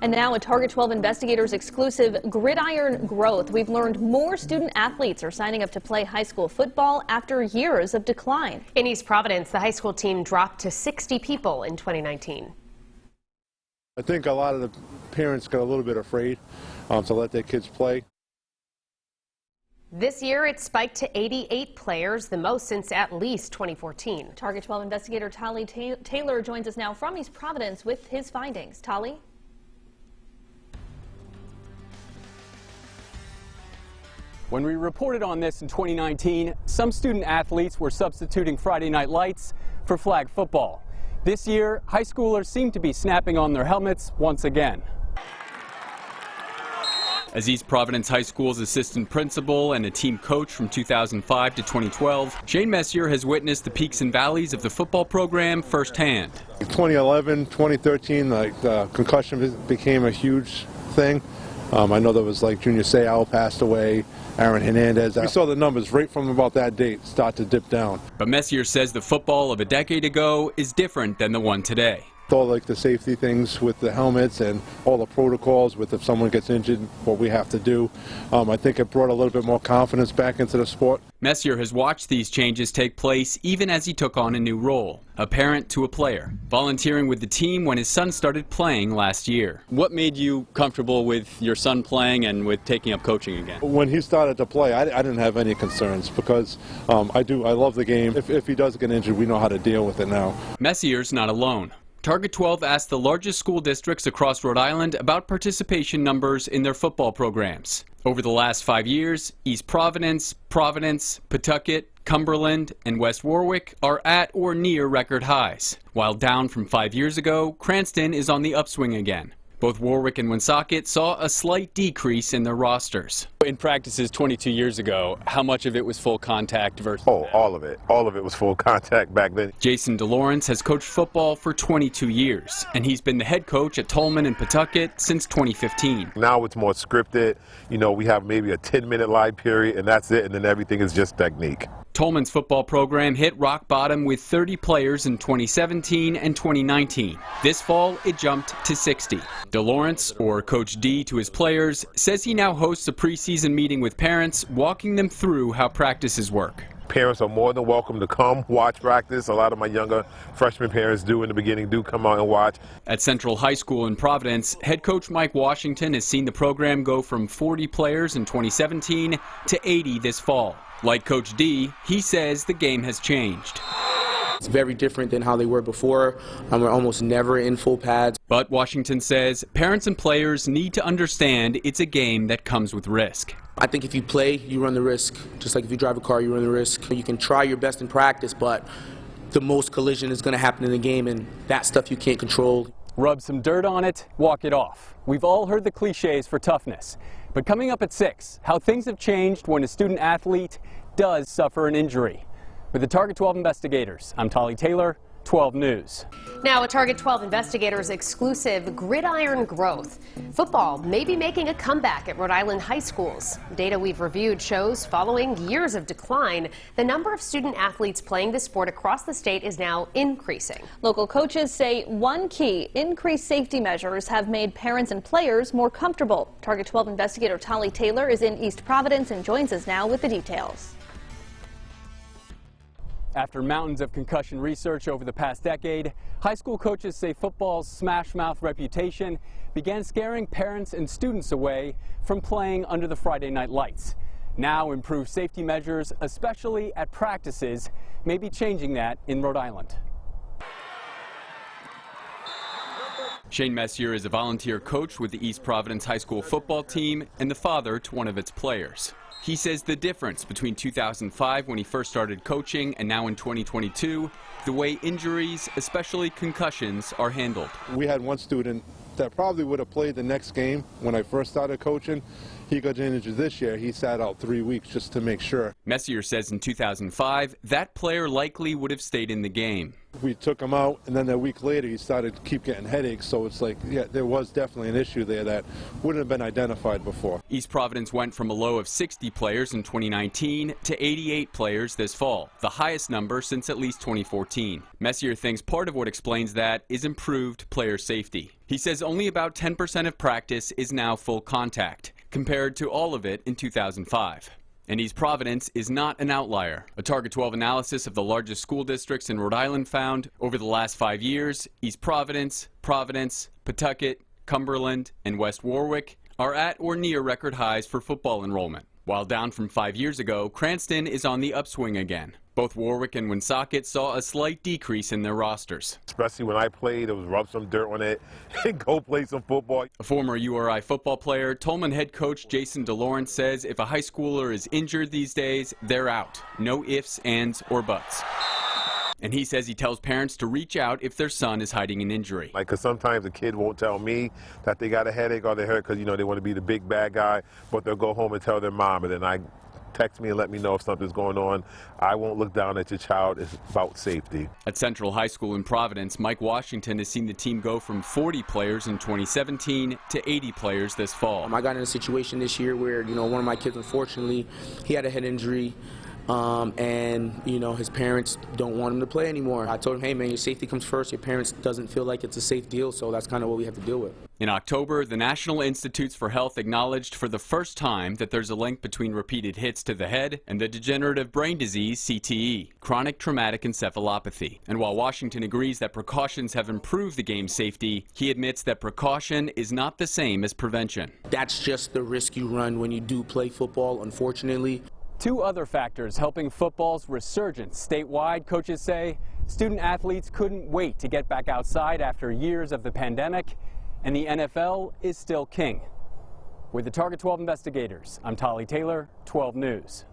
And now a Target 12 Investigators exclusive Gridiron Growth. We've learned more student athletes are signing up to play high school football after years of decline. In East Providence, the high school team dropped to 60 people in 2019. I think a lot of the parents got a little bit afraid to let their kids play. This year, it spiked to 88 players, the most since at least 2014. Target 12 investigator Tolly Taylor joins us now from East Providence with his findings. Tolly? When we reported on this in 2019, some student athletes were substituting Friday night lights for flag football. This year, high schoolers seem to be snapping on their helmets once again. As East Providence High School's assistant principal and a team coach from 2005 to 2012, Shane Messier has witnessed the peaks and valleys of the football program firsthand. 2011, 2013, the concussion became a huge thing. I know there was Junior Seau passed away, Aaron Hernandez. We saw the numbers right from about that date start to dip down. But Messier says the football of a decade ago is different than the one today. All the safety things with the helmets and all the protocols with if someone gets injured, what we have to do. I think it brought a little bit more confidence back into the sport. Messier has watched these changes take place even as he took on a new role, a parent to a player, volunteering with the team when his son started playing last year. What made you comfortable with your son playing and with taking up coaching again? When he started to play, I didn't have any concerns because I love the game. If he does get injured, we know how to deal with it now. Messier's not alone. Target 12 asked the largest school districts across Rhode Island about participation numbers in their football programs. Over the last 5 years, East Providence, Providence, Pawtucket, Cumberland, and West Warwick are at or near record highs. While down from 5 years ago, Cranston is on the upswing again. Both Warwick and Woonsocket saw a slight decrease in their rosters. In practices 22 years ago, how much of it was full contact versus... Oh, all of it. All of it was full contact back then. Jason DeLawrence has coached football for 22 years, and he's been the head coach at Tolman and Pawtucket since 2015. Now it's more scripted. You know, we have maybe a 10-minute live period, and that's it, and then everything is just technique. Tolman's football program hit rock bottom with 30 players in 2017 and 2019. This fall, it jumped to 60. DeLawrence, or Coach D to his players, says he now hosts a preseason meeting with parents, walking them through how practices work. Parents are more than welcome to come watch practice. A lot of my younger freshman parents do in the beginning, do come out and watch. At Central High School in Providence, head coach Mike Washington has seen the program go from 40 players in 2017 to 80 this fall. Like Coach D, he says the game has changed. It's very different than how they were before. We're almost never in full pads. But Washington says parents and players need to understand it's a game that comes with risk. I think if you play, you run the risk. Just like if you drive a car, you run the risk. You can try your best in practice, but the most collision is going to happen in the game, and that stuff you can't control. Rub some dirt on it, walk it off. We've all heard the cliches for toughness. But coming up at 6, how things have changed when a student athlete does suffer an injury. With the Target 12 investigators, I'm Tolly Taylor, 12 News. Now, a Target 12 investigators exclusive Gridiron Growth. Football may be making a comeback at Rhode Island high schools. Data we've reviewed shows following years of decline, the number of student athletes playing the sport across the state is now increasing. Local coaches say one key, increased safety measures have made parents and players more comfortable. Target 12 investigator Tolly Taylor is in East Providence and joins us now with the details. After mountains of concussion research over the past decade, high school coaches say football's smash-mouth reputation began scaring parents and students away from playing under the Friday night lights. Now, improved safety measures, especially at practices, may be changing that in Rhode Island. Shane Messier is a volunteer coach with the East Providence High School football team and the father to one of its players. He says the difference between 2005 when he first started coaching and now in 2022, the way injuries, especially concussions, are handled. We had one student that probably would have played the next game when I first started coaching. He got injured this year. He sat out 3 weeks just to make sure. Messier says in 2005, that player likely would have stayed in the game. We took him out, and then a week later he started to keep getting headaches, so it's like, yeah, there was definitely an issue there that wouldn't have been identified before. East Providence went from a low of 60 players in 2019 to 88 players this fall, the highest number since at least 2014. Messier thinks part of what explains that is improved player safety. He says only about 10% of practice is now full contact, compared to all of it in 2005. And East Providence is not an outlier. A Target 12 analysis of the largest school districts in Rhode Island found over the last 5 years, East Providence, Providence, Pawtucket, Cumberland, and West Warwick are at or near record highs for football enrollment. While down from 5 years ago, Cranston is on the upswing again. Both Warwick and Woonsocket saw a slight decrease in their rosters. Especially when I played, it was rub some dirt on it and go play some football. A former URI football player, Tolman head coach Jason DeLawrence says if a high schooler is injured these days, they're out. No ifs, ands, or buts. And he says he tells parents to reach out if their son is hiding an injury. Because sometimes a kid won't tell me that they got a headache or they're hurt because, they want to be the big bad guy, but they'll go home and tell their mom, and then I text me and let me know if something's going on. I won't look down at your child. It's about safety. At Central High School in Providence, Mike Washington has seen the team go from 40 players in 2017 to 80 players this fall. I got in a situation this year where, one of my kids, unfortunately, he had a head injury. And his parents don't want him to play anymore. I told him, hey man, your safety comes first. Your parents doesn't feel like it's a safe deal, so that's kind of what we have to deal with. In October, the National Institutes for Health acknowledged for the first time that there's a link between repeated hits to the head and the degenerative brain disease CTE, chronic traumatic encephalopathy. And while Washington agrees that precautions have improved the game's safety, he admits that precaution is not the same as prevention. That's just the risk you run when you do play football, unfortunately. Two other factors helping football's resurgence statewide, coaches say student athletes couldn't wait to get back outside after years of the pandemic, and the NFL is still king. With the Target 12 investigators, I'm Tolly Taylor, 12 News.